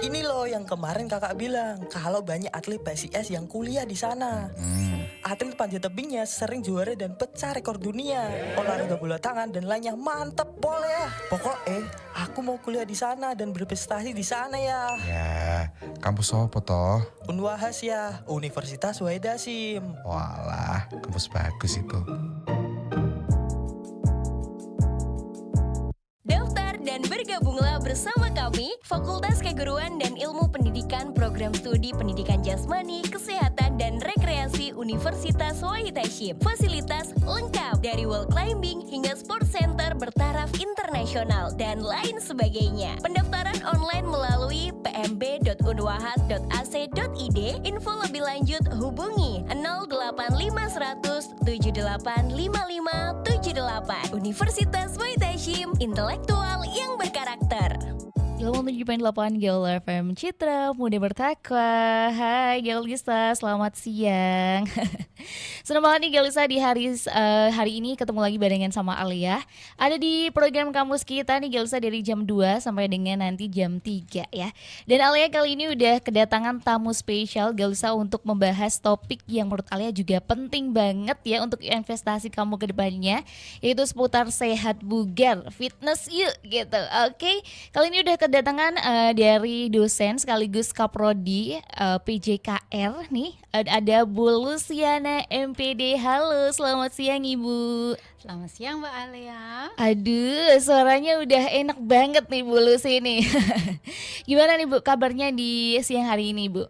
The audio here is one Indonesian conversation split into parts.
Ini loh yang kemarin kakak bilang, kalau banyak atlet PSIS yang kuliah di sana. Atlet panjat tebingnya sering juara dan pecah rekor dunia. Olahraga bola tangan dan lainnya mantep boleh. Pokoknya aku mau kuliah di sana dan berprestasi di sana ya. Ya, kampus apa toh? Unwahas ya, Universitas Wahid Hasyim. Walah, kampus bagus itu. Daftar dan bergabunglah bersama kami, Fakultas Keguruan dan Ilmu Pendidikan Program Studi Pendidikan Jasmani, Kesehatan dan Rekreasi Universitas Wahid Hasyim. Fasilitas lengkap dari wall climbing hingga sport center bertaraf internasional dan lain sebagainya. Pendaftaran online melalui pmb.unwahas.ac.id. Info lebih lanjut hubungi 085 100 78 5578. Universitas Wahid Hasyim, intelektual yang berkarakter. Ilmu 7.8 Gaul FM Citra Muda Bertakwa. Hai Gaulisa, selamat siang. Senang banget nih Gaulisa di hari ini ketemu lagi barengan sama Alia. Ada di program kampus kita nih Gaulisa dari jam 2 sampai dengan nanti jam 3 ya. Dan Alia kali ini udah kedatangan tamu spesial Gaulisa untuk membahas topik yang menurut Alia juga penting banget ya untuk investasi kamu ke depannya, yaitu seputar sehat bugar, fitness yuk gitu. Oke, kali ini udah kedatangan dari dosen sekaligus kaprodi PJKR nih. Ada Bu Luciana MPD. Halo, selamat siang Ibu. Selamat siang Mbak Alia. Aduh, suaranya udah enak banget nih Bu Lucy nih. Gimana nih Bu kabarnya di siang hari ini Bu?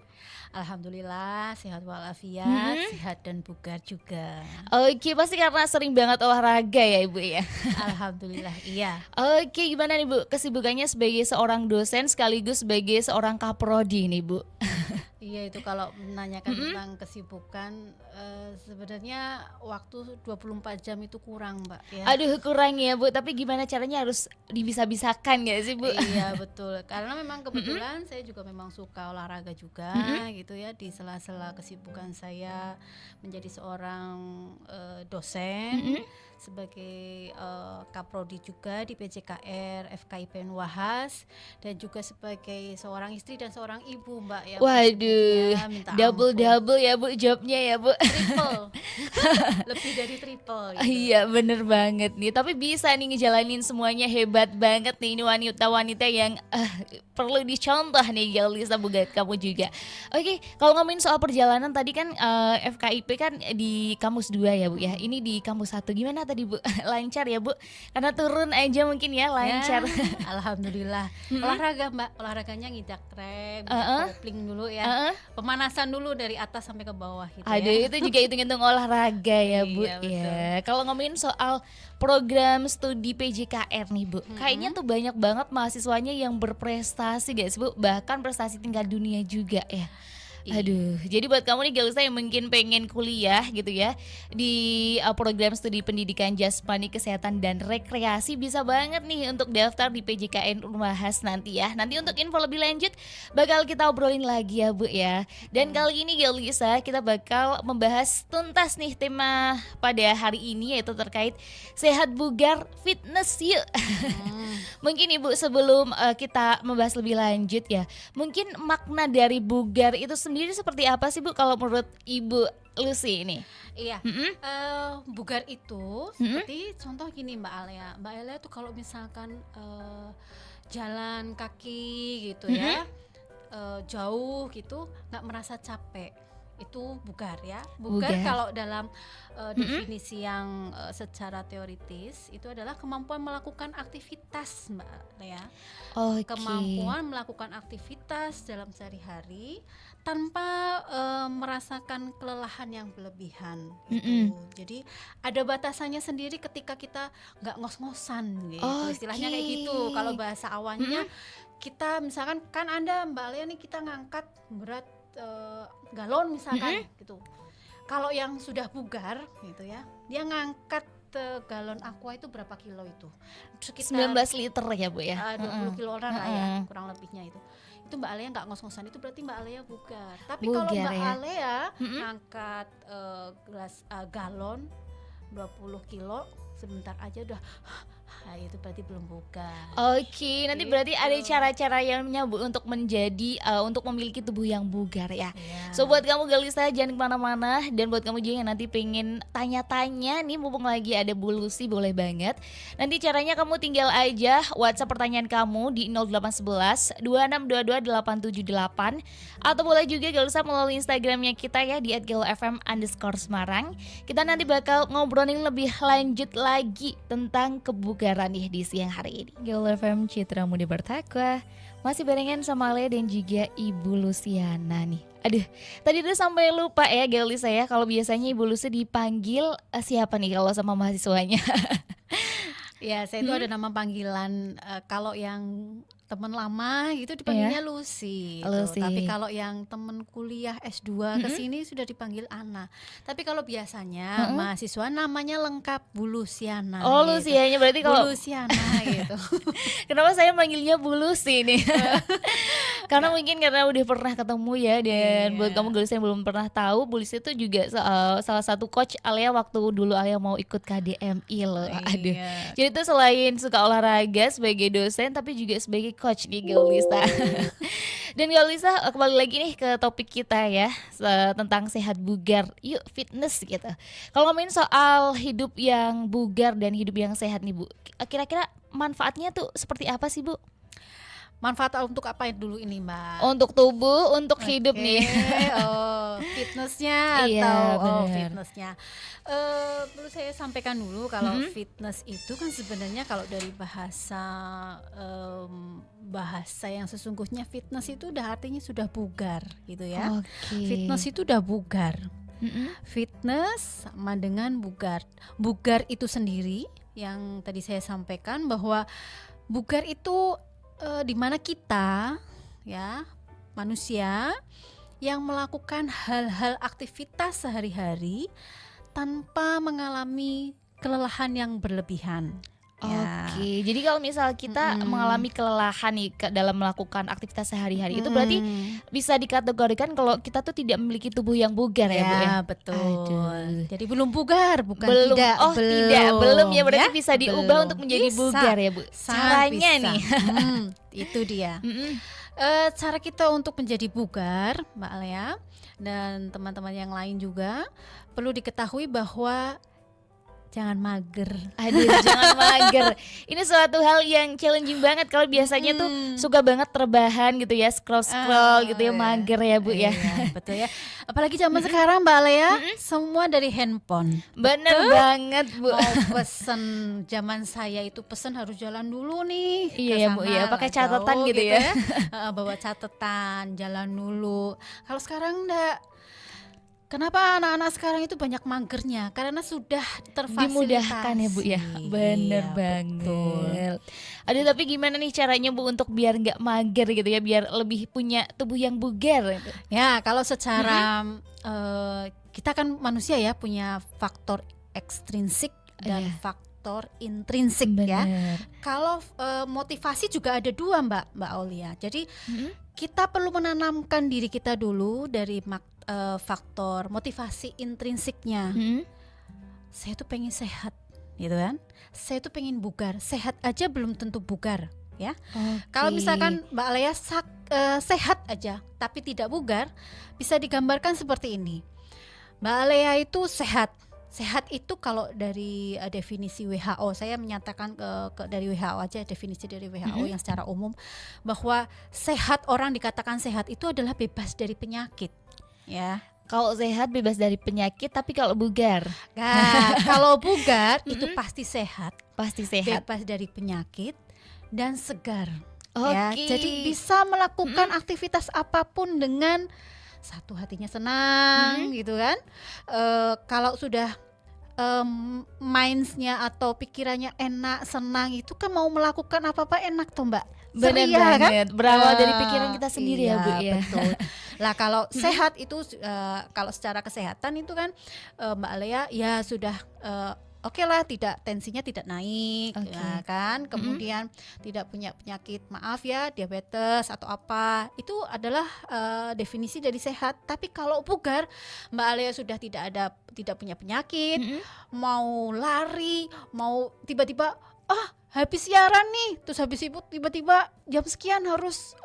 Alhamdulillah sehat walafiat, sehat dan bugar juga. Oke, pasti karena sering banget olahraga ya Ibu ya. Alhamdulillah iya. Oke, gimana nih Bu kesibukannya sebagai seorang dosen sekaligus sebagai seorang kaprodi nih Bu? Iya itu kalau menanyakan tentang kesibukan sebenarnya waktu 24 jam itu kurang Mbak ya. Aduh kurang ya Bu, tapi gimana caranya harus dibisa-bisakan ya sih Bu? Iya betul, karena memang kebetulan saya juga memang suka olahraga juga gitu ya. Di sela-sela kesibukan saya menjadi seorang dosen sebagai kaprodi juga di PJKR FKIP Unwahas, dan juga sebagai seorang istri dan seorang ibu Mbak ya. Waduh, minta double ya Bu jobnya ya Bu. triple lebih dari triple gitu. Iya bener banget nih, tapi bisa nih ngejalanin semuanya, hebat banget nih. Ini wanita-wanita yang perlu dicontoh nih Galisa Bugat kamu juga. Oke, kalau ngomongin soal perjalanan tadi kan FKIP kan di kampus 2 ya Bu ya. Ini di kampus 1 gimana tadi Bu? Lancar ya Bu? Karena turun aja mungkin ya lancar. Ya, alhamdulillah. Olahraga Mbak, olahraganya nginjak rem, kopling dulu ya. Pemanasan dulu dari atas sampai ke bawah gitu. Aduh, ya. itu juga hitung-hitung olahraga ya Bu Iya, betul. ya. Kalau ngomongin soal program studi PJKR nih Bu, kayaknya tuh banyak banget mahasiswanya yang berprestasi guys Bu, bahkan prestasi tingkat dunia juga ya. Aduh, jadi buat kamu nih Galisa yang mungkin pengen kuliah gitu ya di program studi pendidikan jasmani, kesehatan dan rekreasi, bisa banget nih untuk daftar di PJKN Unwahas nanti ya. Nanti untuk info lebih lanjut bakal kita obrolin lagi ya Bu ya. Dan kali ini Galisa kita bakal membahas tuntas nih tema pada hari ini, yaitu terkait sehat bugar, fitness yuk. Mungkin Ibu sebelum kita membahas lebih lanjut ya, mungkin makna dari bugar itu sendiri seperti apa sih Bu kalau menurut Ibu Lucy ini? Iya, bugar itu seperti contoh gini Mbak Alia. Mbak Alia tuh kalau misalkan jalan kaki gitu ya, jauh gitu, nggak merasa capek, itu bugar ya. Bugar Bugar. kalau dalam definisi yang secara teoritis itu adalah kemampuan melakukan aktivitas Mbak Lea. Oke. Kemampuan melakukan aktivitas dalam sehari-hari tanpa merasakan kelelahan yang berlebihan gitu. Jadi ada batasannya sendiri ketika kita nggak ngos-ngosan gitu. Istilahnya kayak gitu. Kalau bahasa awalnya kita misalkan kan Anda Mbak Lea nih, kita ngangkat berat galon misalkan gitu. Kalau yang sudah bugar gitu ya, dia ngangkat galon aqua itu berapa kilo itu? Sekitar 19 liter ya Bu ya. 20 kiloan lah ya, kurang lebihnya itu. Itu Mbak Alia nggak ngos-ngosan, itu berarti Mbak Alia bugar. Tapi kalau Bugar Mbak ya. Alia ngangkat gelas galon 20 kilo sebentar aja udah Nah, itu berarti belum bugar. Oke, nanti berarti ada Gitu. cara-cara yang Bu untuk menjadi untuk memiliki tubuh yang bugar ya. Iya. So buat kamu Galisa jangan kemana-mana, dan buat kamu juga yang nanti pengen tanya-tanya nih, mumpung lagi ada Bu Lucy, boleh banget. Nanti caranya kamu tinggal aja WhatsApp pertanyaan kamu di 0811 2622 878, atau boleh juga Galisa melalui Instagramnya kita ya di @galofm_Semarang. Kita nanti bakal ngobrolin lebih lanjut lagi tentang kebugaran nih di siang hari ini. Gaul FM Citra Mudi Bertakwa masih barengan sama Lea dan juga Ibu Luciana nih. Aduh, tadi tuh sampai lupa ya Galisa ya, kalau biasanya Ibu Lucy dipanggil siapa nih kalau sama mahasiswanya? Ya, saya itu ada nama panggilan, kalau yang teman lama gitu dipanggilnya Lucy, gitu. Lucy. Tapi kalau yang teman kuliah S2 ke sini sudah dipanggil Ana. Tapi kalau biasanya mahasiswa namanya lengkap Bu Luciana. Oh gitu. Lucianya berarti Bu kalau Luciana gitu. kenapa saya manggilnya Bu Lucy nih? Karena mungkin karena udah pernah ketemu ya, dan buat kamu Galisa yang belum pernah tahu, Bu Lucy itu juga salah satu coach Alia waktu dulu Alia mau ikut KDMI loh. Aduh. Iya. Jadi tuh selain suka olahraga sebagai dosen, tapi juga sebagai coach nih Galisa. Dan Galisa kembali lagi nih ke topik kita ya, tentang sehat bugar, yuk fitness gitu. Kalau ngomongin soal hidup yang bugar dan hidup yang sehat nih Bu, kira-kira manfaatnya tuh seperti apa sih Bu? Manfaat untuk apa dulu ini, Mbak? Untuk tubuh, untuk hidup Oke, nih. Oh, fitnessnya Iya, atau bener. fitnessnya. Perlu saya sampaikan dulu kalau fitness itu kan sebenarnya kalau dari bahasa yang sesungguhnya fitness itu udah artinya sudah bugar gitu ya. Oke. Fitness itu udah bugar. Mm-mm. Fitness sama dengan bugar. Bugar itu sendiri yang tadi saya sampaikan bahwa bugar itu di mana kita ya manusia yang melakukan hal-hal aktivitas sehari-hari tanpa mengalami kelelahan yang berlebihan. Ya. Oke, jadi kalau misal kita mengalami kelelahan nih dalam melakukan aktivitas sehari-hari, itu berarti bisa dikategorikan kalau kita tuh tidak memiliki tubuh yang bugar ya Bu ya? Betul. Aduh. Jadi belum bugar, bukan Belum, tidak. belum ya, berarti ya? bisa diubah Belum. untuk menjadi Bisa. bugar ya Bu? Sangat Caranya bisa. nih. Itu dia. Mm-mm. Cara kita untuk menjadi bugar, Mbak Lea dan teman-teman yang lain juga perlu diketahui bahwa jangan mager. Aduh, jangan mager. Ini suatu hal yang challenging banget kalau biasanya tuh suka banget terbahan gitu ya, scroll gitu ya, mager ya Bu ya. Iya, betul ya. Apalagi zaman sekarang Mbak Lea, semua dari handphone. Bener banget Bu. Mau pesen, zaman saya itu pesen harus jalan dulu nih. Iya ke ya, Bu, sana, ya, pakai jauh catatan gitu ya. Bawa catatan, jalan dulu. Kalau sekarang enggak. Kenapa anak-anak sekarang itu banyak magernya? Karena sudah terfasilitasi. Dimudahkan ya Bu ya. Bener Iya, banget. Aduh, tapi gimana nih caranya Bu untuk biar nggak mager gitu ya, biar lebih punya tubuh yang bugar gitu. Ya, kalau secara kita kan manusia ya punya faktor ekstrinsik dan Iya. faktor intrinsik ya. Bener. Kalau motivasi juga ada dua Mbak Aulia. Jadi kita perlu menanamkan diri kita dulu dari faktor motivasi intrinsiknya. Saya tuh pengen sehat, gitu kan? Saya tuh pengen bugar. Sehat aja belum tentu bugar, ya. Kalau misalkan Mbak Lea sehat aja, tapi tidak bugar, bisa digambarkan seperti ini. Mbak Lea itu sehat. Sehat itu kalau dari definisi WHO, saya menyatakan dari WHO aja, definisi dari WHO yang secara umum, bahwa sehat, orang dikatakan sehat itu adalah bebas dari penyakit. Ya, Kalau sehat bebas dari penyakit, tapi kalau bugar nah, kalau bugar itu pasti sehat, pasti sehat. bebas dari penyakit dan segar. Oke. Ya, jadi bisa melakukan aktivitas apapun dengan satu hatinya senang, gitu kan? Kalau sudah mindsnya atau pikirannya enak, senang, itu kan mau melakukan apa-apa enak tuh Mbak. Bener Ceria, kan? banget. Berawal dari pikiran kita sendiri ya Bu ya. Betul. Lah kalau sehat itu kalau secara kesehatan itu kan Mbak Lea ya sudah oke lah, tidak, tensinya tidak naik, Oke. ya kan, kemudian tidak punya penyakit, maaf ya, diabetes atau apa, itu adalah definisi dari sehat. Tapi kalau bugar, Mbak Lea sudah tidak punya penyakit, mau lari, mau tiba-tiba habis siaran nih, terus habis itu tiba-tiba jam sekian harus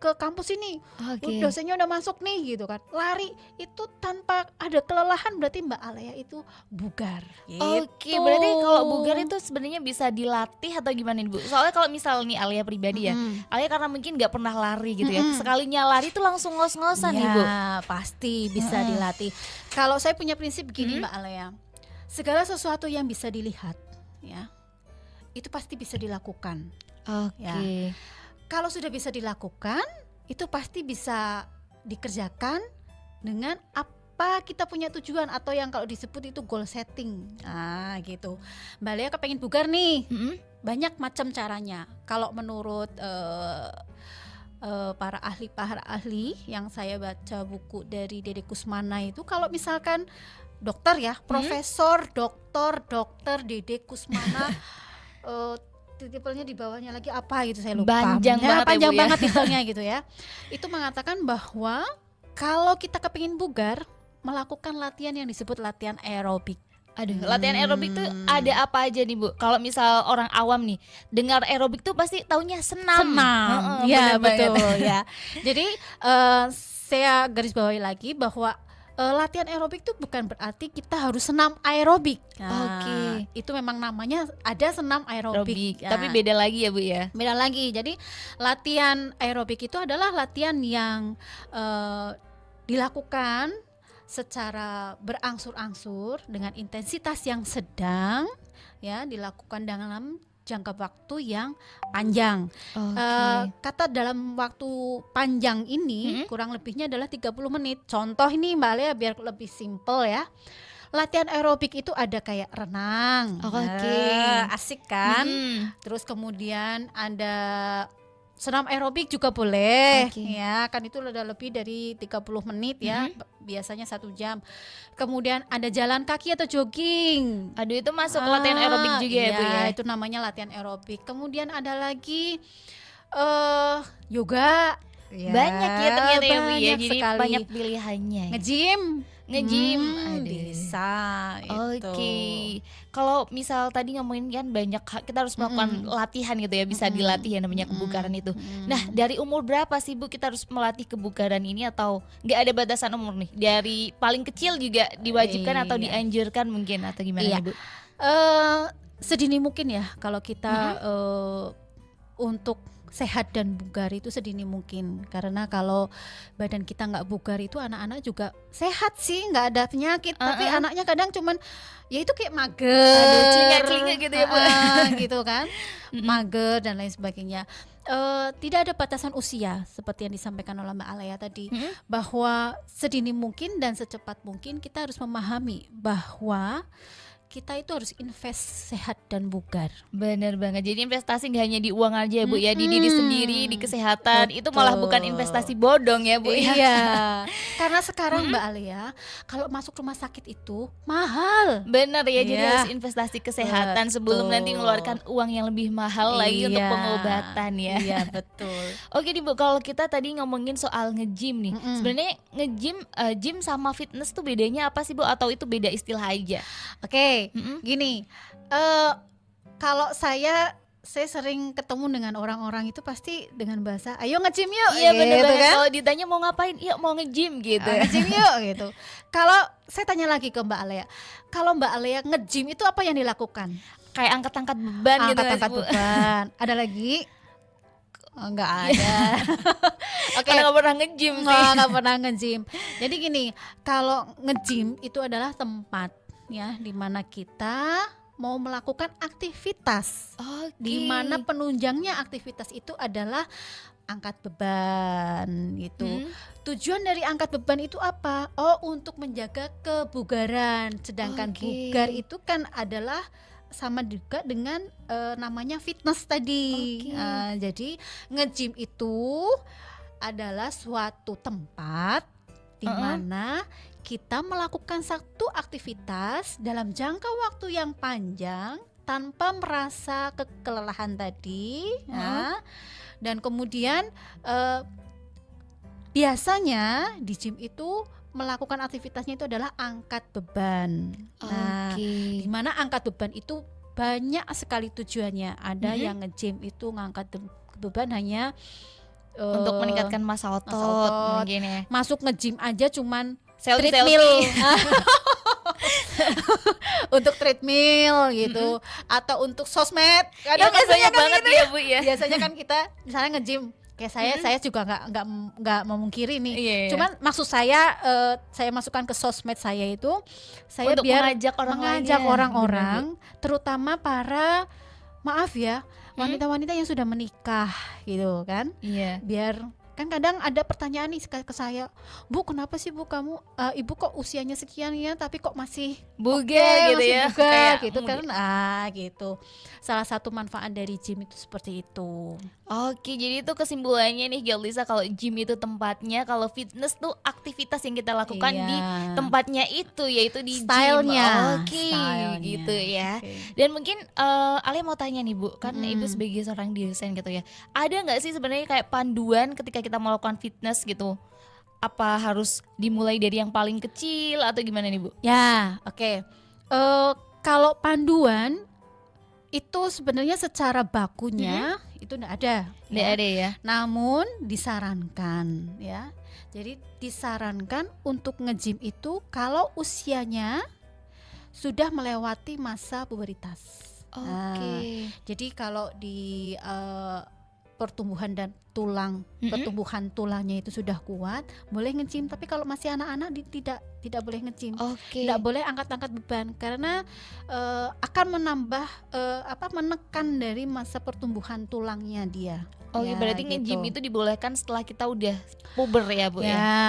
ke kampus ini. Oke. Dosennya udah masuk nih gitu kan. Lari itu tanpa ada kelelahan, berarti Mbak Alea itu bugar. Oke, Gitu. berarti kalau bugar itu sebenarnya bisa dilatih atau gimana nih Bu? Soalnya kalau misal nih Alia pribadi ya, Alia karena mungkin nggak pernah lari gitu ya, sekalinya lari tuh langsung ngos-ngosan nih Bu. Ya, pasti bisa dilatih. Kalau saya punya prinsip begini Mbak Alea, segala sesuatu yang bisa dilihat, ya, itu pasti bisa dilakukan. Oke. Ya. Kalau sudah bisa dilakukan, itu pasti bisa dikerjakan dengan apa kita punya tujuan atau yang kalau disebut itu goal setting. Nah, gitu. Mbak Lea kepengen bugar nih. Mm-mm. Banyak macam caranya. Kalau menurut para ahli yang saya baca buku dari Dede Kusmana itu, kalau misalkan dokter ya, Profesor Dokter Dede Kusmana, titelnya di bawahnya lagi apa gitu saya lupa. Panjang banget ya, panjang Bu, ya. banget titelnya gitu ya. Itu mengatakan bahwa kalau kita kepingin bugar, melakukan latihan yang disebut latihan aerobik. Aduh, latihan aerobik tuh ada apa aja nih Bu? Kalau misal orang awam nih dengar aerobik tuh pasti taunya senam. Heeh, Ya bener banget. betul ya. Jadi saya garis bawahi lagi bahwa latihan aerobik itu bukan berarti kita harus senam aerobik. Oke. Itu memang namanya ada senam aerobik. Aerobik, tapi beda lagi ya Bu ya. Beda lagi. Jadi latihan aerobik itu adalah latihan yang dilakukan secara berangsur-angsur dengan intensitas yang sedang, ya, dilakukan dalam jangka waktu yang panjang. Kata dalam waktu panjang ini kurang lebihnya adalah 30 menit. Contoh ini Mbak Lea biar lebih simple ya. Latihan aerobik itu ada kayak renang. Oke. Asik kan? Terus kemudian ada senam aerobik juga boleh. Oke. Ya, kan itu udah lebih dari 30 menit ya. Biasanya 1 jam. Kemudian ada jalan kaki atau jogging. Aduh, itu masuk latihan aerobik juga ya Bu ya. Itu namanya latihan aerobik. Kemudian ada lagi yoga. Ya, Banyak ya ternyata ya Bu ya. banyak Jadi sekali. banyak pilihannya. Ya. Nge-gym. Nge-gym. Aduh. Bisa itu. Oke, kalau misal tadi ngomongin kan banyak kita harus melakukan latihan gitu ya, bisa dilatih ya namanya kebugaran itu. Nah, dari umur berapa sih Bu kita harus melatih kebugaran ini atau nggak ada batasan umur nih? Dari paling kecil juga diwajibkan atau Iya. dianjurkan mungkin atau gimana Iya. nih, Bu? Sedini mungkin ya kalau kita untuk sehat dan bugar itu sedini mungkin, karena kalau badan kita nggak bugar itu anak-anak juga sehat sih, nggak ada penyakit, tapi anaknya kadang cuman ya itu kayak mager, Aduh, celinga-celinga gitu ya Bu. gitu kan, mager dan lain sebagainya. Tidak ada batasan usia seperti yang disampaikan oleh Mbak Alea tadi, bahwa sedini mungkin dan secepat mungkin kita harus memahami bahwa kita itu harus invest sehat dan bugar. Bener banget. Jadi investasi nggak hanya di uang aja ya Bu ya, di diri sendiri, di kesehatan. Itu malah bukan investasi bodong ya Bu ya. Iya. Karena sekarang Mbak Alia, kalau masuk rumah sakit itu mahal. Bener ya, jadi Iya. harus investasi kesehatan sebelum nanti Betul. mengeluarkan uang yang lebih mahal lagi untuk Iya. pengobatan ya. Iya, betul. Oke nih Bu, kalau kita tadi ngomongin soal nge-gym nih, sebenarnya nge-gym, gym sama fitness tuh bedanya apa sih Bu? Atau itu beda istilah aja? Oke, gini. Kalau saya sering ketemu dengan orang-orang itu pasti dengan bahasa ayo nge-gym yuk, Iya bener gitu banget. kan. Kalau ditanya mau ngapain, yuk mau nge-gym gitu. Nge-gym yuk gitu. Kalau saya tanya lagi ke Mbak Alea, kalau Mbak Alea nge-gym itu apa yang dilakukan? Kayak angkat-angkat beban gitu nggak sih, Angkat-angkat Bu? beban. Ada lagi? Oh, enggak ada. Oke. Karena nggak pernah nge-gym sih. Nggak pernah nge-gym. Jadi gini, kalau nge-gym itu adalah tempat ya di mana kita mau melakukan aktivitas. Oke. Di mana penunjangnya aktivitas itu adalah angkat beban gitu. Tujuan dari angkat beban itu apa? Oh, untuk menjaga kebugaran. Sedangkan Oke. bugar itu kan adalah sama juga dengan namanya fitness tadi. Oke. Jadi nge-gym itu adalah suatu tempat di mana kita melakukan satu aktivitas dalam jangka waktu yang panjang tanpa merasa kelelahan tadi, ya. Dan kemudian biasanya di gym itu melakukan aktivitasnya itu adalah angkat beban. Nah, Oke. di mana angkat beban itu banyak sekali tujuannya. Ada yang nge-gym itu ngangkat beban hanya Untuk meningkatkan massa otot mungkin ya. Masuk nge-gym aja cuman Selfie. treadmill. Untuk treadmill gitu, atau untuk sosmed. Kadang Iya, banyak kan banget gitu ya Bu ya. Biasanya kan kita misalnya nge-gym, kayak saya juga nggak memungkiri nih. Iya. Cuman maksud saya masukkan ke sosmed saya itu saya Untuk biar mengajak orang lain ya. orang-orang, terutama para maaf ya wanita-wanita yang sudah menikah gitu kan, Iya. biar kan kadang ada pertanyaan nih ke saya, Bu, kenapa sih Bu kamu ibu kok usianya sekian ya tapi kok masih Buga gitu masih ya. bugar Kayak gitu kan, gitu. Salah satu manfaat dari gym itu seperti itu. Oke, jadi itu kesimpulannya nih Girlisa, kalau gym itu tempatnya, kalau fitness tuh aktivitas yang kita lakukan Iya. di tempatnya itu, yaitu di Stylenya. gym. Oke, Stylenya. gitu ya. Oke. Dan mungkin Alia mau tanya nih Bu, kan Ibu sebagai seorang desain gitu ya, ada nggak sih sebenarnya kayak panduan ketika kita melakukan fitness gitu? Apa harus dimulai dari yang paling kecil atau gimana nih Bu? Ya, oke. Kalau panduan itu sebenarnya secara bakunya itu enggak ada. Nggak ada ya? Namun disarankan ya. Jadi disarankan untuk nge-gym itu kalau usianya sudah melewati masa pubertas. Oke. Jadi kalau di pertumbuhan dan pertumbuhan tulangnya itu sudah kuat, boleh nge-gym. Tapi kalau masih anak-anak tidak boleh nge-gym. Oke. Tidak boleh angkat-angkat beban karena akan menambah menekan dari masa pertumbuhan tulangnya dia. Oke, berarti nge-gym itu dibolehkan setelah kita udah puber ya Bu ya? Ya.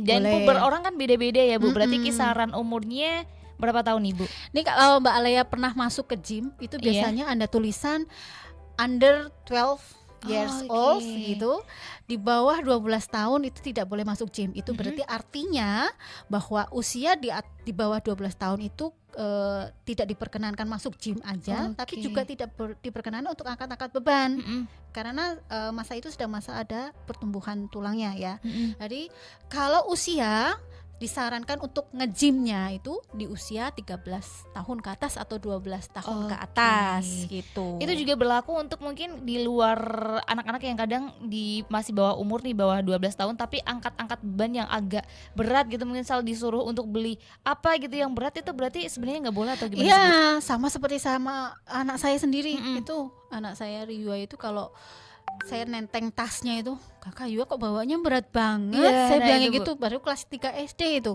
Dan Boleh. puber orang kan beda-beda ya Bu. Berarti kisaran umurnya berapa tahun nih Bu? Ini kalau Mbak Alea pernah masuk ke gym itu biasanya ada tulisan under 12 years Oke. old gitu. Di bawah 12 tahun itu tidak boleh masuk gym. Itu berarti artinya bahwa usia di bawah 12 tahun itu tidak diperkenankan masuk gym aja, Oke. tapi juga tidak diperkenankan untuk angkat-angkat beban. Mm-mm. Karena masa itu sedang masa ada pertumbuhan tulangnya ya. Mm-mm. Jadi kalau usia disarankan untuk nge-gymnya itu di usia 13 tahun ke atas atau 12 tahun ke Oke. atas gitu. Itu juga berlaku untuk mungkin di luar anak-anak yang kadang masih bawah umur nih, bawah 12 tahun tapi angkat-angkat beban yang agak berat gitu, mungkin misal disuruh untuk beli apa gitu yang berat, itu berarti sebenarnya nggak boleh atau gimana? Iya, sih, Bu? sama seperti sama anak saya sendiri. Mm-mm. Itu anak saya Ryua itu kalau saya nenteng tasnya itu, Kakak Yua kok bawanya berat banget. Iya, Saya nah bilangnya itu, Bu. gitu, baru kelas 3 SD itu.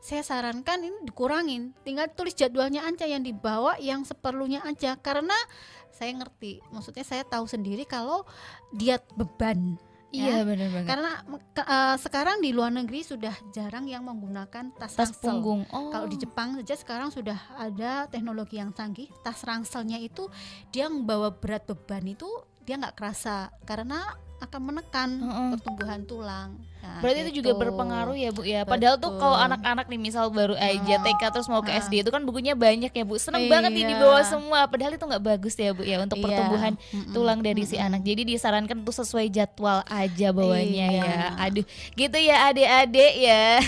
Saya sarankan ini dikurangin, tinggal tulis jadwalnya aja yang dibawa yang seperlunya aja. Karena saya ngerti, maksudnya saya tahu sendiri kalau diet beban. Iya ya. benar banget. Karena sekarang di luar negeri sudah jarang yang menggunakan tas Tas ransel. punggung. Oh. Kalau di Jepang saja sekarang sudah ada teknologi yang canggih. Tas ranselnya itu dia membawa berat beban itu dia nggak kerasa karena akan menekan pertumbuhan tulang. Nah, Berarti itu juga gitu. berpengaruh ya Bu ya. Padahal tuh Betul. kalau anak-anak nih misal baru aja TK terus mau ke SD itu kan bukunya banyak ya Bu. Seneng Iya. banget nih dibawa semua. Padahal itu nggak bagus ya Bu ya untuk Iya. pertumbuhan tulang dari si anak. Jadi disarankan tuh sesuai jadwal aja bawanya Iya. ya. Aduh, gitu ya adik-adik ya.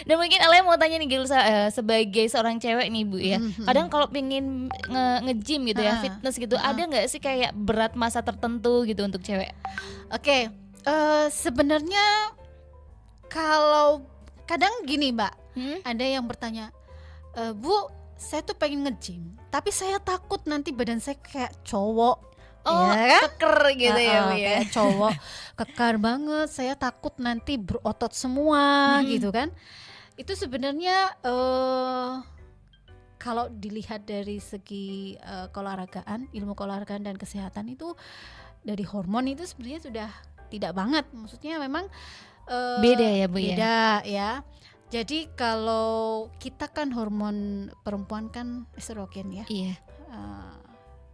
Dan mungkin Alia mau tanya nih Gilsa, sebagai seorang cewek nih Bu ya. Kadang kalau pengen nge-gym gitu ya, fitness gitu, ada nggak sih kayak berat masa tertentu gitu untuk cewek? Oke, sebenarnya kalau kadang gini Mbak, ada yang bertanya, Bu, saya tuh pengen nge-gym, tapi saya takut nanti badan saya kayak cowok. Oh, ya kan? keker gitu ya Bu ya. Kayak cowok kekar banget, saya takut nanti berotot semua gitu kan. Itu sebenarnya kalau dilihat dari segi keolahragaan, ilmu keolahragaan dan kesehatan itu dari hormon itu sebenarnya sudah tidak banget. Maksudnya memang Beda ya Bu ya. beda ya. Jadi kalau kita kan hormon perempuan kan estrogen ya. Iya.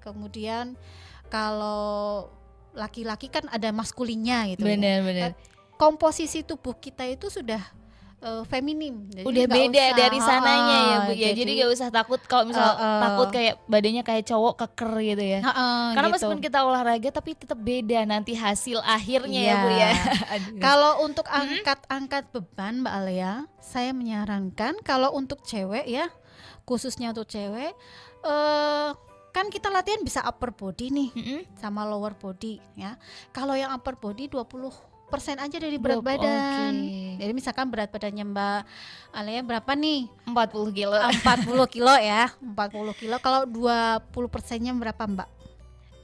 Kemudian kalau laki-laki kan ada maskulinnya gitu. ya. Benar-benar. Komposisi tubuh kita itu sudah feminim. Jadi Udah nggak beda usah, dari sananya ya Bu ya. Jadi jadi gak usah takut kalau misal takut kayak badannya kayak cowok keker gitu ya. Karena gitu. meskipun kita olahraga tapi tetap beda nanti hasil akhirnya ya Bu ya. Iya. Aduh. Kalau untuk angkat-angkat beban Mbak Alia, saya menyarankan kalau untuk cewek ya, khususnya untuk cewek, kan kita latihan bisa upper body nih Mm-mm. sama lower body ya. Kalau yang upper body 20% aja dari berat badan. Oke. Jadi misalkan berat badannya Mbak Alia berapa nih? 40 kilo. 40 kilo ya. 40 kilo. Kalau 20%-nya berapa Mbak?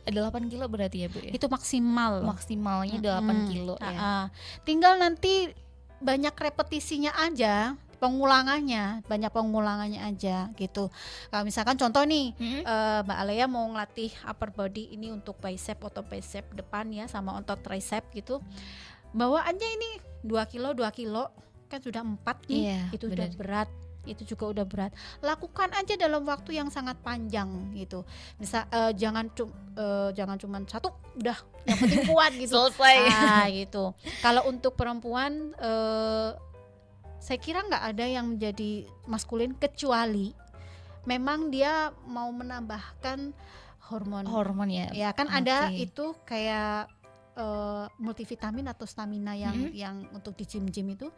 8 kilo berarti ya Bu ya? Itu maksimal loh. Maksimalnya 8 Mm-mm. kilo ya. Tinggal nanti banyak repetisinya aja, banyak pengulangannya aja gitu. Kalau misalkan contoh nih, Mm-mm. Mbak Alea mau ngelatih upper body ini untuk bicep atau bicep depan ya, sama otot tricep gitu. Bawaannya ini 2 kilo kan sudah 4 nih, Iya, itu udah benar. berat. Itu juga udah berat. Lakukan aja dalam waktu yang sangat panjang gitu. Jangan cuma satu, udah yang penting kuat gitu. Selesai. Gitu. Kalau untuk perempuan, saya kira nggak ada yang menjadi maskulin kecuali memang dia mau menambahkan hormon. Hormon ya. Ya kan ada Oke. itu kayak multivitamin atau stamina yang untuk di gym itu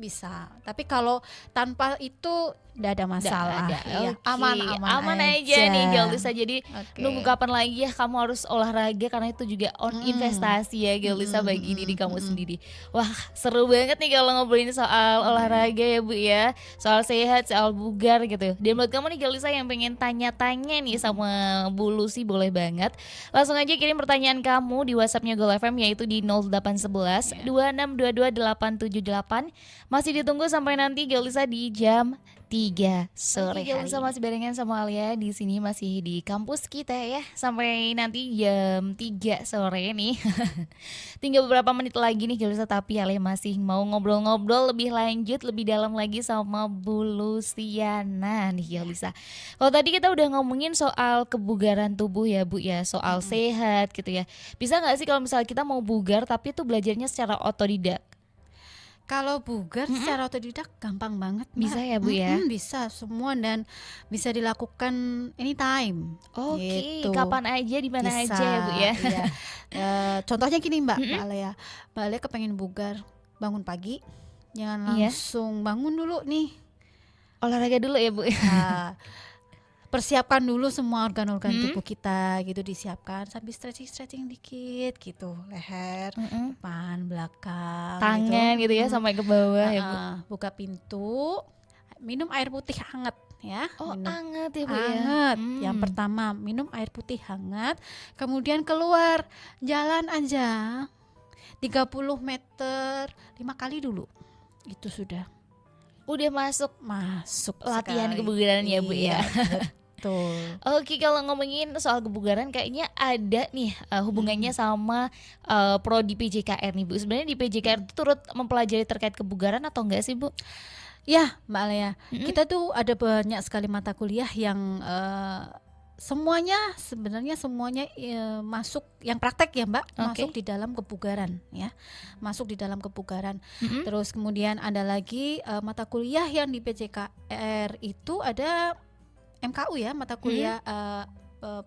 bisa. Tapi kalau tanpa itu nggak ada masalah. Nggak ada. Iya, Oke. aman aja nih Gelisa. Jadi Oke. nunggu kapan lagi ya kamu harus olahraga, karena itu juga investasi ya Gelisa bagi diri kamu sendiri. Wah, seru banget nih kalau ngobrolin soal olahraga ya Bu ya, soal sehat, soal bugar gitu. Dan buat kamu nih Gelisa yang pengen tanya-tanya nih sama Bu Lucy, boleh banget langsung aja kirim pertanyaan kamu di WhatsAppnya Goal FM, yaitu di 0811 2622 878. Masih ditunggu sampai nanti Gelisa di jam 3 sore. Gelisa masih barengan sama Alia di sini, masih di kampus kita ya, sampai nanti jam 3 sore nih. Tinggal beberapa menit lagi nih Gelisa, tapi Alia masih mau ngobrol-ngobrol lebih lanjut, lebih dalam lagi sama Bu Luciana nih Gelisa. Kalau tadi kita udah ngomongin soal kebugaran tubuh ya Bu ya, soal sehat gitu ya. Bisa nggak sih kalau misalnya kita mau bugar tapi tuh belajarnya secara otodidak? Kalau bugar secara otodidak gampang banget, Mbak. Bisa ya, Bu, ya? Bisa semua dan bisa dilakukan anytime. Oke, Gitu. kapan aja, di mana Bisa, aja ya Bu ya. iya. Contohnya gini Mbak Alea. Mbak Alea kepengen bugar, bangun pagi, jangan Iya. langsung bangun dulu nih. Olahraga dulu ya Bu. Nah, persiapkan dulu semua organ-organ tubuh kita gitu, disiapkan sambil stretching dikit gitu, leher, depan, belakang, Tangan gitu ya sampai ke bawah ya Bu. Buka pintu, minum air putih hangat ya. Oh, minum hangat ya Bu ya. hangat. Yang pertama minum air putih hangat, kemudian keluar jalan aja 30 meter 5 kali dulu, itu sudah Udah masuk masuk latihan sekali. kebugaran ya Bu ya. Iya, betul. Oke, kalau ngomongin soal kebugaran kayaknya ada nih hubungannya sama prodi PJKR nih Bu. Sebenarnya di PJKR itu turut mempelajari terkait kebugaran atau enggak sih Bu? Ya Mbak Alea, kita tuh ada banyak sekali mata kuliah yang sebenarnya semuanya masuk, yang praktek ya Mbak, Oke. masuk di dalam kebugaran ya, masuk di dalam kebugaran. Terus kemudian ada lagi mata kuliah yang di PJKR itu ada MKU ya, mata kuliah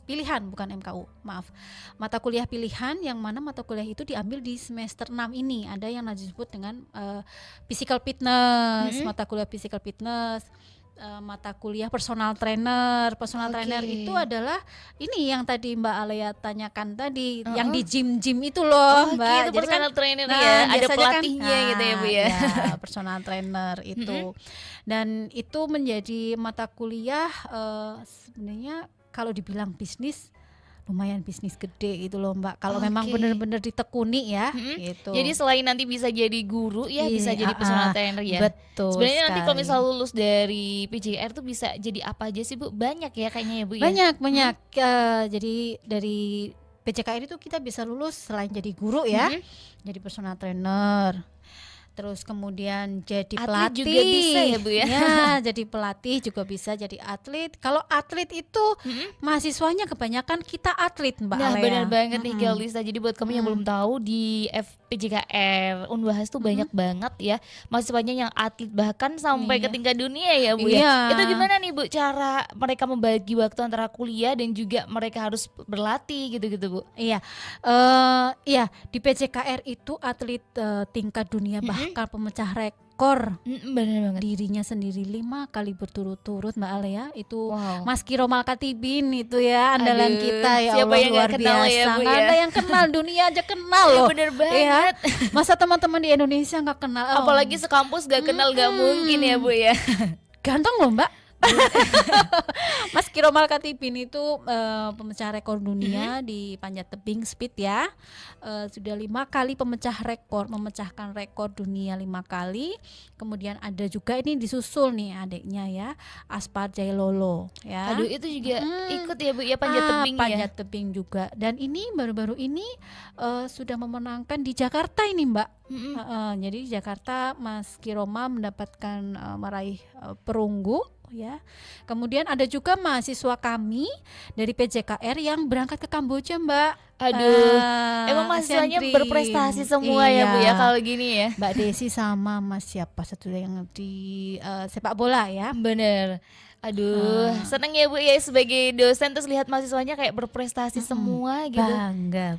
pilihan, bukan MKU, maaf, mata kuliah pilihan, yang mana mata kuliah itu diambil di semester 6 ini. Ada yang disebut dengan physical fitness, mata kuliah physical fitness, mata kuliah personal trainer. Personal Oke. trainer itu adalah ini yang tadi Mbak Alea tanyakan tadi, yang di gym itu loh Oke, Mbak. itu personal trainer ya, ada biasanya pelatihnya gitu ya Bu ya. Personal trainer itu. Dan itu menjadi mata kuliah sebenarnya kalau dibilang bisnis, lumayan bisnis gede gitu loh Mbak, kalau memang Oke. benar-benar ditekuni ya gitu. Jadi selain nanti bisa jadi guru ya, bisa Iya, jadi personal trainer ya. Betul. Sebenarnya nanti kalau sekali. misal lulus dari PJKR tuh bisa jadi apa aja sih Bu? Banyak ya kayaknya ya Bu ya. banyak. Jadi dari PJKR itu kita bisa lulus selain jadi guru ya, jadi personal trainer. Terus kemudian jadi Atlet pelatih juga bisa ya, Bu ya? jadi pelatih juga bisa, jadi atlet. Kalau atlet itu mahasiswanya kebanyakan kita atlet Mbak Nah Alea. benar banget nih Gelisa. Jadi buat kamu yang belum tahu, di PJKR Unbahas tuh banyak banget ya mahasiswanya yang atlet, bahkan sampai ke tingkat dunia ya Bu ya. Iya. Itu gimana nih Bu cara mereka membagi waktu antara kuliah dan juga mereka harus berlatih gitu-gitu Bu? Iya, iya, di PJKR itu atlet tingkat dunia, bahkan pemecah rekor Bener banget. dirinya sendiri 5 kali berturut-turut Mbak Alea itu. Wow. Mas Kiro Malkatibin itu ya andalan Aduh, kita ya siapa Allah, yang luar nggak kenal biasa. ya, Bu, Nggak ya? ada yang kenal, dunia aja kenal Iya, loh. bener Iya. banget. Masa teman-teman di Indonesia nggak kenal? Oh, Apalagi sekampus gak kenal gak mungkin ya Bu ya. ganteng loh Mbak. Mas Kiro Malkatibin itu pemecah rekor dunia di panjat tebing speed ya. Sudah 5 kali memecahkan rekor dunia 5 kali. Kemudian ada juga ini disusul nih adiknya ya, Aspar Jailolo ya. Aduh itu juga ikut ya Bu ya panjat tebing panjat ya. tebing juga. Dan ini baru-baru ini sudah memenangkan di Jakarta ini Mbak. Jadi di Jakarta Mas Kiroma mendapatkan meraih perunggu ya. Kemudian ada juga mahasiswa kami dari PJKR yang berangkat ke Kamboja Mbak. Aduh, Ah, emang mahasiswanya Asian berprestasi Dream. semua ya Bu ya Iya. kalau gini ya. Mbak Desi sama Mas siapa satu yang di sepak bola ya. Bener. Aduh, seneng ya Bu ya sebagai dosen terus lihat mahasiswanya kayak berprestasi semua gitu.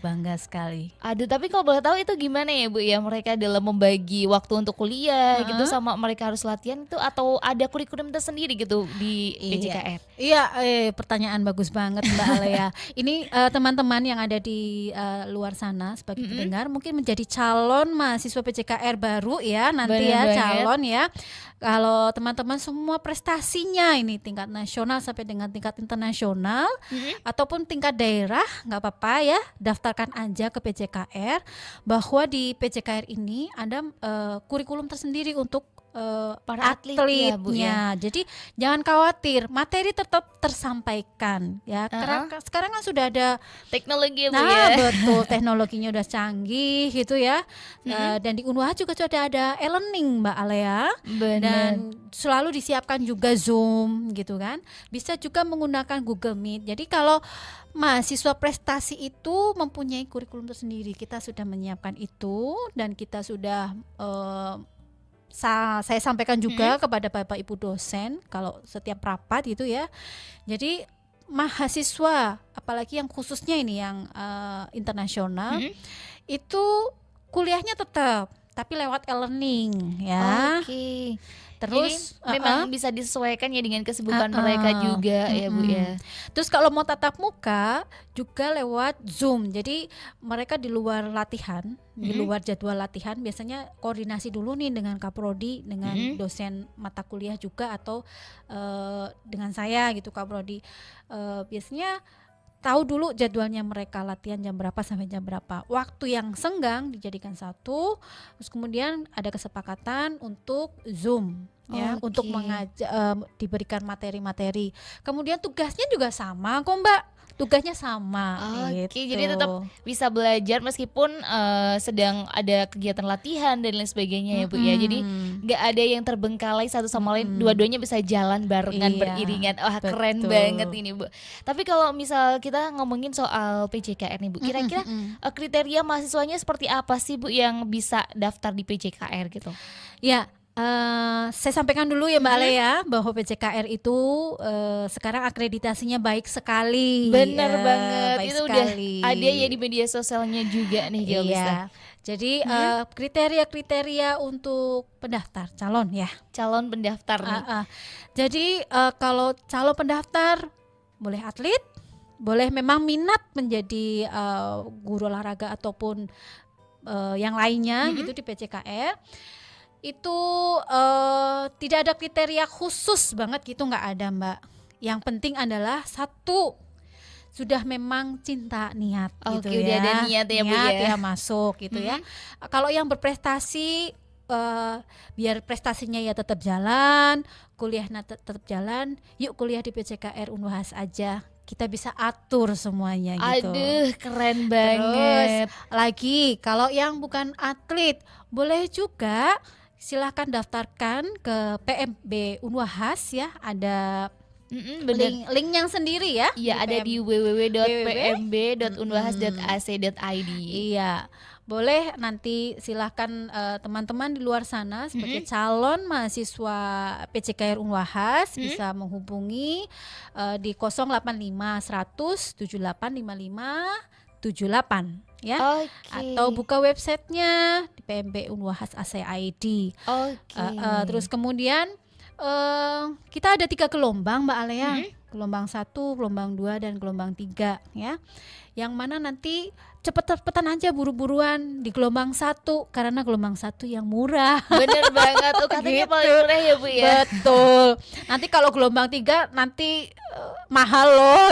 Bangga sekali. Aduh, tapi kalau boleh tahu itu gimana ya Bu ya mereka dalam membagi waktu untuk kuliah gitu sama mereka harus latihan itu atau ada kurikulum tersendiri gitu di PJKR? Iya, pertanyaan bagus banget Mbak Alea. Ini teman-teman yang ada di luar sana sebagai pendengar mungkin menjadi calon mahasiswa PJKR baru ya nanti Bener ya banget. calon ya. Kalau teman-teman semua prestasinya ini tingkat nasional sampai dengan tingkat internasional ataupun tingkat daerah nggak apa-apa ya, daftarkan aja ke PJKR bahwa di PJKR ini ada kurikulum tersendiri untuk Para atlet ya, Bu, atletnya. Jadi jangan khawatir, materi tetap tersampaikan ya. Karena sekarang kan sudah ada Teknologi ya Bu nah ya. betul teknologinya udah canggih gitu ya. Dan di Unwah juga sudah ada e-learning Mbak Alea. Benar. Dan selalu disiapkan juga Zoom gitu kan. Bisa juga menggunakan Google Meet. Jadi kalau mahasiswa prestasi itu mempunyai kurikulum tersendiri, kita sudah menyiapkan itu dan kita sudah saya sampaikan juga kepada Bapak Ibu dosen kalau setiap rapat gitu ya. Jadi mahasiswa apalagi yang khususnya ini yang internasional itu kuliahnya tetap tapi lewat e-learning ya. Oke. Terus Jadi memang bisa disesuaikan ya dengan kesibukan mereka juga ya Bu ya. Terus kalau mau tatap muka juga lewat Zoom. Jadi mereka di luar latihan, di luar jadwal latihan biasanya koordinasi dulu nih dengan Kaprodi, dengan dosen mata kuliah juga atau dengan saya gitu Kaprodi. Biasanya tahu dulu jadwalnya mereka latihan jam berapa sampai jam berapa. Waktu yang senggang dijadikan satu, terus kemudian ada kesepakatan untuk Zoom ya, Oke. untuk diberikan materi-materi. Kemudian tugasnya juga sama kok Mbak. Tugasnya sama Oke, gitu. jadi tetap bisa belajar meskipun sedang ada kegiatan latihan dan lain sebagainya ya Bu ya. Jadi nggak ada yang terbengkalai satu sama lain, dua-duanya bisa jalan barengan Iya, beriringan. Wah keren betul. banget ini Bu. Tapi kalau misal kita ngomongin soal PJKR nih Bu, kira-kira kriteria mahasiswanya seperti apa sih Bu yang bisa daftar di PJKR gitu? Ya, saya sampaikan dulu ya Mbak Alea bahwa PJKR itu sekarang akreditasinya baik sekali. Bener banget, baik itu sekali. udah ada ya di media sosialnya juga nih Geobista. Iya. Jadi kriteria-kriteria untuk pendaftar calon ya. Calon pendaftar nih. Jadi kalau calon pendaftar boleh atlet, boleh memang minat menjadi guru olahraga ataupun yang lainnya gitu di PJKR. Itu tidak ada kriteria khusus banget gitu, nggak ada Mbak. Yang penting adalah satu, sudah memang cinta niat gitu Oke, ya. udah ada niat ya, Bu, ya. Masuk gitu ya. Kalau yang berprestasi biar prestasinya ya tetap jalan, kuliahnya tetap jalan, yuk kuliah di PJKR Unwahas aja. Kita bisa atur semuanya gitu. Aduh, keren Terus banget. lagi kalau yang bukan atlet boleh juga silahkan daftarkan ke PMB Unwahas ya, ada Bener. link yang sendiri ya. Iya, ada di www.pmb.unwahas.ac.id. Iya, boleh nanti silahkan teman-teman di luar sana sebagai calon mahasiswa PJKR Unwahas bisa menghubungi di 085 100 7855 78 ya. Oke. Atau buka websitenya di PMB Unwahas ACID. Oke. Terus kemudian kita ada 3 gelombang Mbak Alea. Gelombang 1, gelombang 2, dan gelombang 3 ya. Yang mana nanti cepet-cepetan aja buru-buruan di gelombang 1 karena gelombang 1 yang murah. Bener banget tuh katanya Gitu. paling murah ya Bu ya. Betul. Nanti kalau gelombang 3 nanti mahal loh.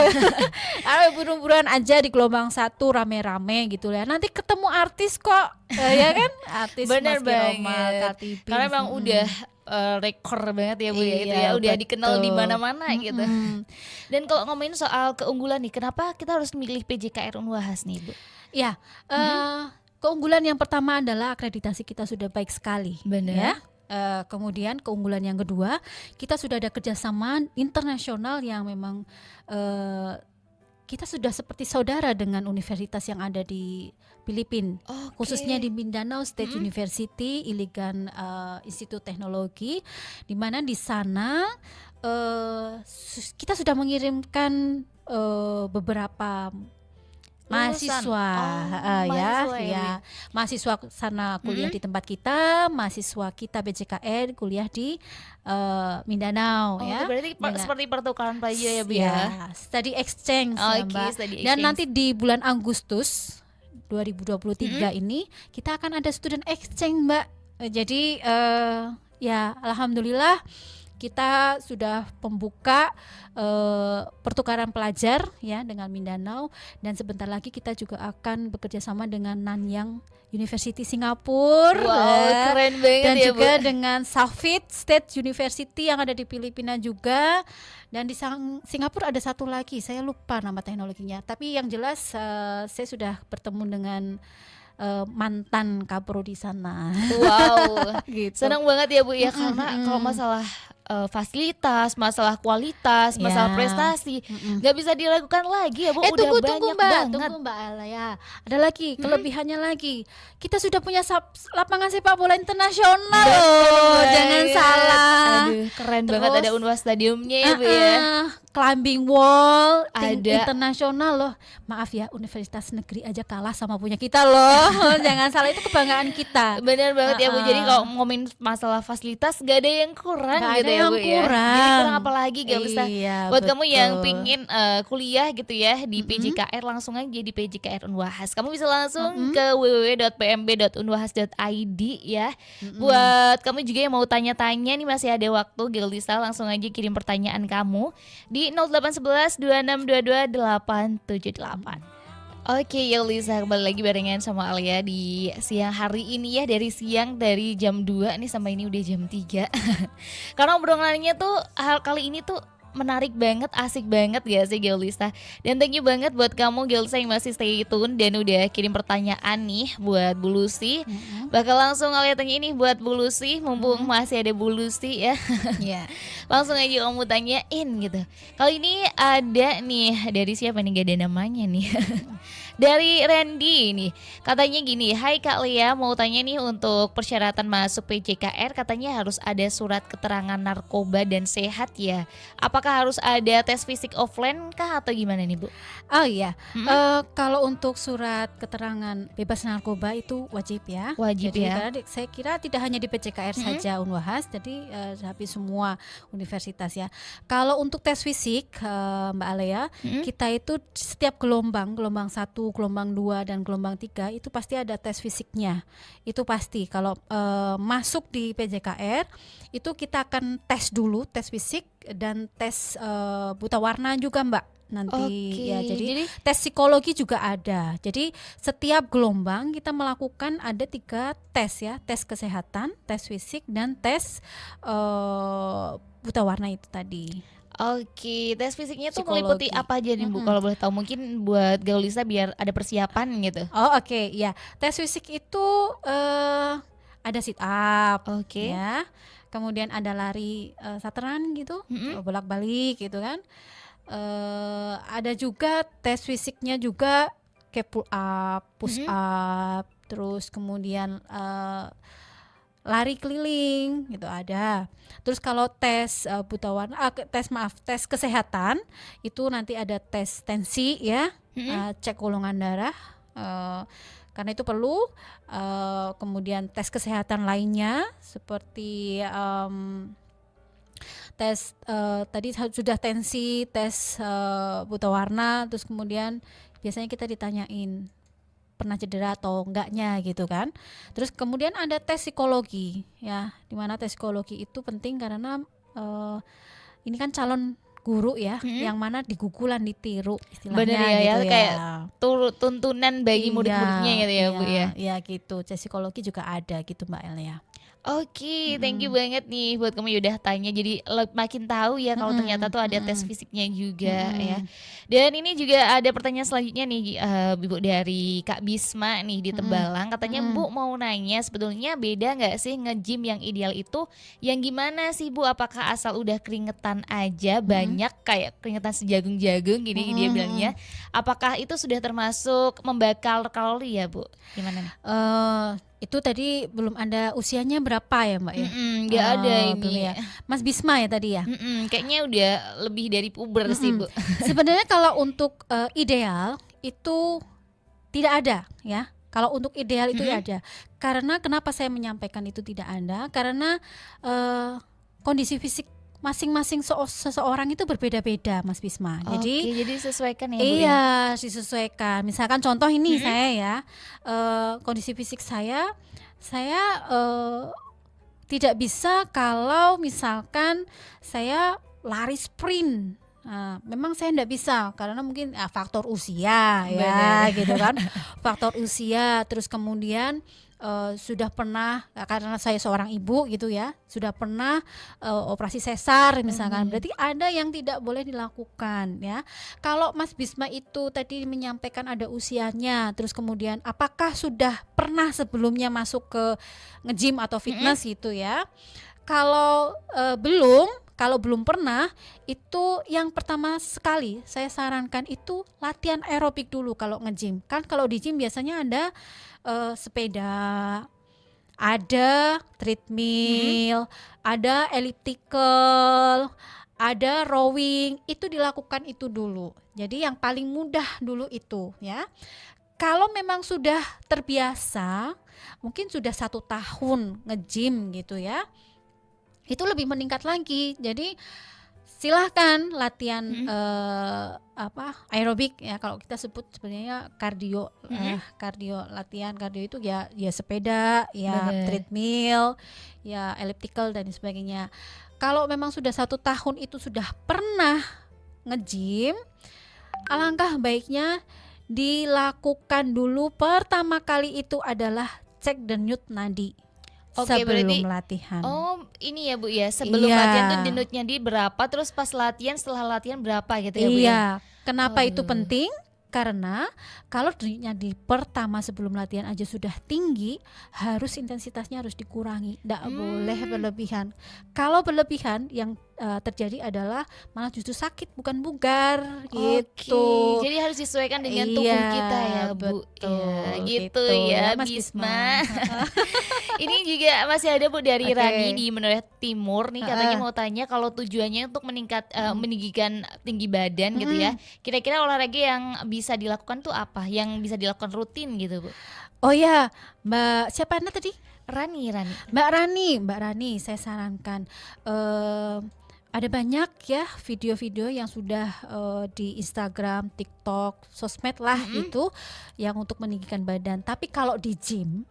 Ayo buru-buruan aja di gelombang 1 rame-rame gitu ya. Nanti ketemu artis kok. Ya kan? Artis Bener Mas Kiroma, banget. Kartini. Karena emang udah rekor banget ya Bu ya itu ya, Iya, udah dikenal di betul. mana-mana gitu. Dan kalau ngomongin soal keunggulan nih, kenapa kita harus milih PJKR Unwahas nih Bu? Ya, keunggulan yang pertama adalah akreditasi kita sudah baik sekali. Benar. Ya. Kemudian keunggulan yang kedua, kita sudah ada kerjasama internasional yang memang kita sudah seperti saudara dengan universitas yang ada di Filipina, khususnya di Mindanao State University, Iligan Institut Teknologi, di mana di sana kita sudah mengirimkan beberapa mahasiswa, mahasiswa sana kuliah di tempat kita, mahasiswa kita BJKR kuliah di Mindanao ya. Berarti seperti pertukaran pelajar ya Bu ya. Study exchange ya, Mbak. Study Dan exchange. nanti di bulan Agustus 2023 ini kita akan ada student exchange Mbak. Jadi ya alhamdulillah kita sudah membuka pertukaran pelajar ya dengan Mindanao, dan sebentar lagi kita juga akan bekerja sama dengan Nanyang University Singapura. Wow, keren banget dan ya juga Bu. dengan Safit State University yang ada di Filipina juga. Dan di Singapura ada satu lagi, saya lupa nama teknologinya. Tapi yang jelas saya sudah bertemu dengan mantan kapro di sana. Wow, Gitu. senang banget ya Bu ya, karena kalau masalah fasilitas, masalah kualitas, masalah Ya. prestasi nggak bisa diragukan lagi ya Bu. Udah Tunggu banyak Mbak, banget. tunggu Mbak Alaya. Ada lagi kelebihannya lagi. Kita sudah punya lapangan sepak bola internasional loh. Jangan salah. Aduh, keren banget Terus, ada Unwahas Stadiumnya ya Bu ya. Climbing wall Ada. internasional loh. Maaf ya, universitas negeri aja kalah sama punya kita loh. Jangan salah, itu kebanggaan kita. Bener banget ya Bu. Jadi kalau ngomongin masalah fasilitas gak ada yang kurang Nggak gitu ada ya yang Bu ya. kurang. Jadi kurang apa lagi gak bisa. Iya, Buat kamu yang betul. pingin kuliah gitu ya di PJKR, langsung aja di PJKR Unwahas. Kamu bisa langsung ke www.pmb.unwahas.id ya. Buat kamu juga yang mau tanya-tanya nih, masih ada waktu Gelisa, langsung aja kirim pertanyaan kamu di 0811 2622 878. Oke Yelisa, kembali lagi barengan sama Alia di siang hari ini ya. Dari jam 2 nih sampai ini udah jam 3. Karena obrolannya tuh kali ini tuh menarik banget, asik banget gak sih Gelisa? Dan thank you banget buat kamu Gelisa yang masih stay tune dan udah kirim pertanyaan nih buat Bu Lucy. Bakal langsung Alia tanya ini buat Bu Lucy, mumpung masih ada Bu Lucy ya. Iya. Langsung aja kamu tanyain gitu. Kali ini ada nih, dari siapa nih, gak ada namanya nih. Dari Randy nih, katanya gini, hai Kak Lia, mau tanya nih untuk persyaratan masuk PJKR, katanya harus ada surat keterangan narkoba dan sehat ya. Apakah harus ada tes fisik offline kah atau gimana nih Bu? Oh iya, kalau untuk surat keterangan bebas narkoba itu wajib ya. Wajib Jadi, ya. karena saya kira tidak hanya di PJKR saja Unwahas, jadi tapi semua universitas ya. Kalau untuk tes fisik Mbak Alea, kita itu setiap gelombang 1, gelombang 2 dan gelombang 3 itu pasti ada tes fisiknya. Itu pasti kalau masuk di PJKR itu kita akan tes dulu, tes fisik dan tes buta warna juga Mbak. Nanti Oke, ya, jadi jadi tes psikologi juga ada. Jadi setiap gelombang kita melakukan ada 3 tes ya, tes kesehatan, tes fisik dan tes buta warna itu tadi. oke, tes fisiknya tuh Psikologi. meliputi apa aja nih Bu? Kalau boleh tahu, mungkin buat Gaulisa biar ada persiapan gitu. Oh oke, ya. Tes fisik itu ada sit up, Oke. ya. Kemudian ada lari saturan gitu, bolak-balik gitu kan. Ada juga tes fisiknya juga kayak pull up, push up, terus kemudian lari keliling gitu ada. Terus kalau tes buta warna, tes kesehatan itu nanti ada tes tensi ya, cek golongan darah. Karena itu perlu, kemudian tes kesehatan lainnya seperti tes tadi sudah tensi, tes buta warna, terus kemudian biasanya kita ditanyain pernah cedera atau enggaknya gitu kan. Terus kemudian ada tes psikologi ya, dimana tes psikologi itu penting karena ini kan calon guru ya, yang mana digugulan ditiru istilahnya. Bener ya, gitu ya. kayak tuntunan bagi murid-muridnya gitu ya Bu ya. Iya gitu, tes psikologi juga ada gitu Mbak Elia. Oke, thank you banget nih buat kamu udah tanya. Jadi makin tahu ya kalau ternyata tuh ada tes fisiknya juga ya. Dan ini juga ada pertanyaan selanjutnya nih Ibu dari Kak Bisma nih di Tembalang. Katanya Bu mau nanya sebetulnya beda nggak sih nge-gym yang ideal itu yang gimana sih Bu? Apakah asal udah keringetan aja banyak kayak keringetan sejagung-jagung gini dia bilangnya. Apakah itu sudah termasuk membakar kalori ya Bu? Gimana nih? Itu tadi belum ada usianya berapa ya Mbak ya? Nggak ada belum ini ya. Mas Bisma ya tadi ya? Kayaknya udah lebih dari puber sih Bu. Sebenarnya kalau untuk ideal itu tidak ada ya. Kalau untuk ideal itu ada. Karena kenapa saya menyampaikan itu tidak ada? Karena kondisi fisik masing-masing seseorang itu berbeda-beda Mas Bisma. Jadi sesuaikan ya Bu. Iya, disesuaikan. Misalkan contoh ini saya ya, kondisi fisik saya tidak bisa kalau misalkan saya lari sprint. Nah, memang saya tidak bisa karena mungkin faktor usia ya gitu kan. Faktor usia, terus kemudian sudah pernah, karena saya seorang ibu gitu ya, sudah pernah operasi sesar misalkan, berarti ada yang tidak boleh dilakukan ya. Kalau Mas Bisma itu tadi menyampaikan ada usianya, terus kemudian apakah sudah pernah sebelumnya masuk ke nge-gym atau fitness gitu ya. Kalau belum pernah, itu yang pertama sekali saya sarankan itu latihan aerobik dulu kalau nge-gym. Kan kalau di gym biasanya ada sepeda, ada treadmill, ada elliptical, ada rowing, itu dilakukan itu dulu. Jadi yang paling mudah dulu itu ya. Kalau memang sudah terbiasa, mungkin sudah 1 tahun nge-gym gitu ya, itu lebih meningkat lagi. Jadi silahkan latihan aerobik ya, kalau kita sebut sebenarnya kardio. Latihan kardio itu ya sepeda ya, treadmill ya, elliptical dan sebagainya. Kalau memang sudah 1 tahun itu sudah pernah nge-gym, alangkah baiknya dilakukan dulu pertama kali itu adalah cek denyut nadi. Sebelum latihan. Oh ini ya Bu ya, sebelum latihan tuh denyutnya di berapa, terus pas latihan, setelah latihan berapa gitu ya Bu ya. Iya, kenapa itu penting? Karena kalau denyutnya di pertama sebelum latihan aja sudah tinggi, harus intensitasnya harus dikurangi, tidak boleh berlebihan. Kalau berlebihan yang terjadi adalah malah justru sakit bukan bugar gitu. Jadi harus disesuaikan dengan tubuh kita ya Bu. Betul, gitu ya Mas Bisma. Ini juga masih ada Bu dari Rani di Menoreh Timur nih, katanya mau tanya kalau tujuannya untuk meninggikan tinggi badan gitu ya. Kira-kira olahraga yang bisa dilakukan tuh apa? Yang bisa dilakukan rutin gitu Bu. Oh ya, Mbak siapa Anda tadi? Rani. Mbak Rani, saya sarankan ada banyak ya video-video yang sudah di Instagram, TikTok, sosmed lah itu yang untuk meninggikan badan. Tapi kalau di gym,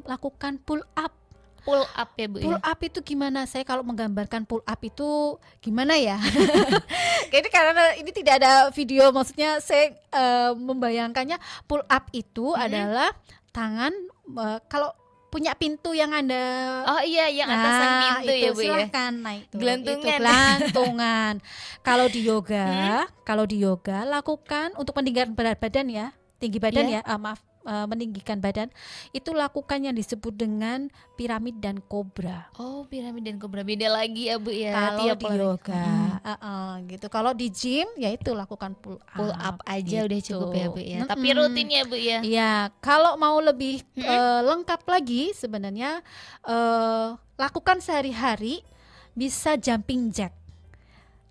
lakukan pull up. Pull up ya Bu. Pull up itu gimana? Saya kalau menggambarkan pull up itu gimana ya? Ini karena ini tidak ada video, maksudnya saya membayangkannya pull up itu adalah tangan kalau punya pintu yang ada. Oh iya, yang atasan pintu itu, ya Bu ya. Silahkan, nah itu Gelantungan. Kalau di yoga lakukan untuk meninggikan berat badan ya, tinggi badan ya, meninggikan badan, itu lakukan yang disebut dengan piramid dan kobra. Oh, piramid dan kobra beda lagi ya Bu ya. Kalau tiap di olahraga. yoga, gitu. Kalau di gym, ya itu lakukan pull Pull up aja udah gitu. cukup ya Bu ya. Tapi rutin ya Bu ya. Iya, kalau mau lebih lengkap lagi sebenarnya lakukan sehari-hari, bisa jumping jack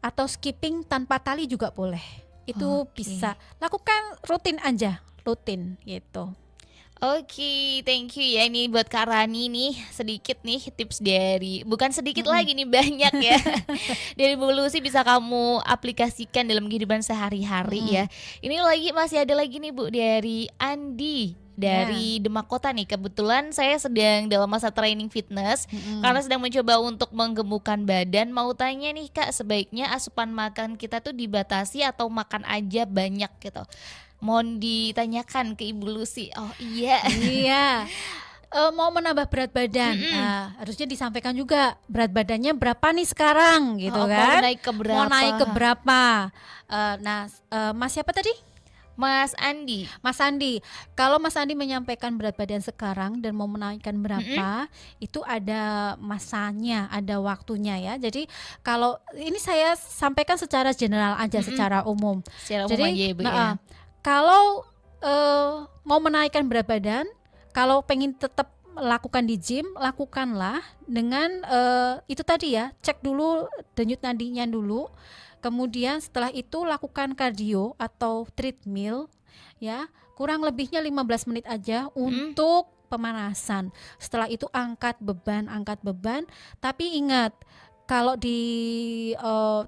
atau skipping tanpa tali juga boleh. Itu Oke. bisa lakukan rutin aja, rutin gitu. Oke, thank you ya. Ini buat Kak Rani nih, sedikit nih tips dari, bukan sedikit lagi nih, banyak ya. Dari Bu Lucy bisa kamu aplikasikan dalam kehidupan sehari-hari ya. Ini masih ada lagi nih Bu dari Andi dari Demak Kota nih. Kebetulan saya sedang dalam masa training fitness karena sedang mencoba untuk menggemukkan badan. Mau tanya nih Kak, sebaiknya asupan makan kita tuh dibatasi atau makan aja banyak gitu? Mohon ditanyakan ke Ibu Lucy. Oh iya. Iya. Mau menambah berat badan, harusnya disampaikan juga berat badannya berapa nih sekarang gitu Oh, kan? mau naik ke berapa? Mau naik ke berapa? Mas siapa tadi? Mas Andi. Mas Andi. Kalau Mas Andi menyampaikan berat badan sekarang dan mau menaikkan berapa, itu ada masanya, ada waktunya ya. Jadi kalau ini saya sampaikan secara general aja, secara umum. Secara umum Jadi aja ya Bu ya. kalau mau menaikkan berat badan, kalau pengen tetap lakukan di gym, lakukanlah dengan itu tadi ya, cek dulu denyut nadinya dulu. Kemudian setelah itu lakukan kardio atau treadmill ya, kurang lebihnya 15 menit aja untuk pemanasan. Setelah itu angkat beban, tapi ingat kalau di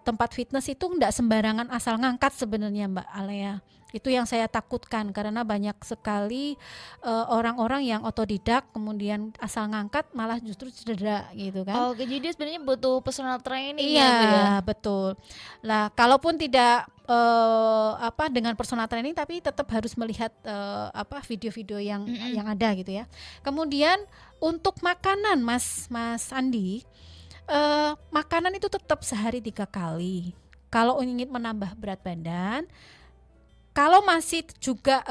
tempat fitness itu enggak sembarangan asal ngangkat sebenarnya Mbak Alea. Itu yang saya takutkan karena banyak sekali orang-orang yang otodidak kemudian asal ngangkat malah justru cedera gitu kan. Oke, jadi sebenarnya butuh personal training Iya, ya Bu ya. betul. Lah, kalaupun tidak dengan personal training, tapi tetap harus melihat video-video yang ada gitu ya. Kemudian untuk makanan, Mas Andi, makanan itu tetap sehari 3 kali. Kalau ingin menambah berat badan, kalau masih juga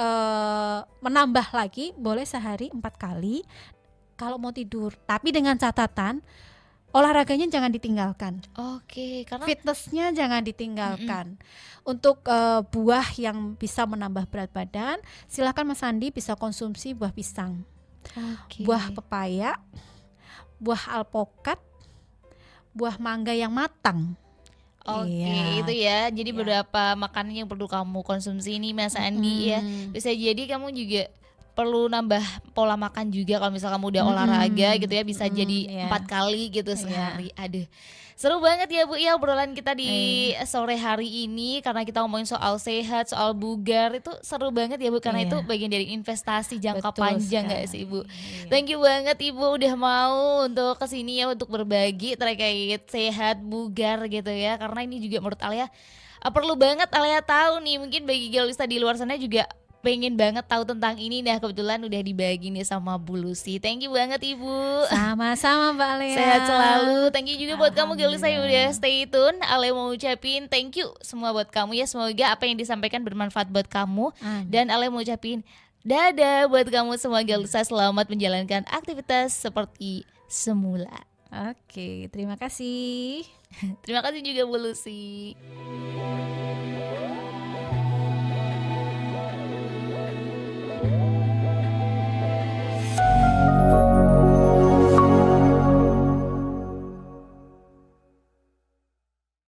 menambah lagi, boleh sehari 4 kali. Kalau mau tidur, tapi dengan catatan olahraganya jangan ditinggalkan. Oke, karena Fitnessnya jangan ditinggalkan. Untuk buah yang bisa menambah berat badan, silakan Mas Andi bisa konsumsi buah pisang, Oke. buah pepaya, buah alpokat, buah mangga yang matang. Oke, Iya. itu ya. Jadi Iya. beberapa makanan yang perlu kamu konsumsi ini Mas Andi ya. Bisa jadi kamu juga perlu nambah pola makan juga kalau misal kamu udah olahraga gitu ya, bisa jadi iya. 4 kali gitu sehari. Aduh. Seru banget ya Bu ya obrolan kita di sore hari ini karena kita ngomongin soal sehat, soal bugar, itu seru banget ya Bu karena Iya. itu bagian dari investasi jangka Betul panjang gak sekali. sih Bu? Iya. Thank you banget Ibu udah mau untuk kesini ya untuk berbagi terkait sehat, bugar gitu ya. Karena ini juga menurut Alia perlu banget Alia tahu nih, mungkin bagi Galista di luar sana juga pengen banget tahu tentang ini. Nah kebetulan udah dibagi nih sama Bu Lucy. Thank you banget Ibu. Sama-sama Mbak Lea. Sehat selalu. Thank you juga buat kamu Galista yang udah Alhamdulillah. stay tune. Ale mau ucapin thank you semua buat kamu ya. Semoga apa yang disampaikan bermanfaat buat kamu. Amin. Dan Ale mau ucapin dadah buat kamu semua Galista. Selamat menjalankan aktivitas seperti semula. Oke, terima kasih. Terima kasih juga Bu Lucy.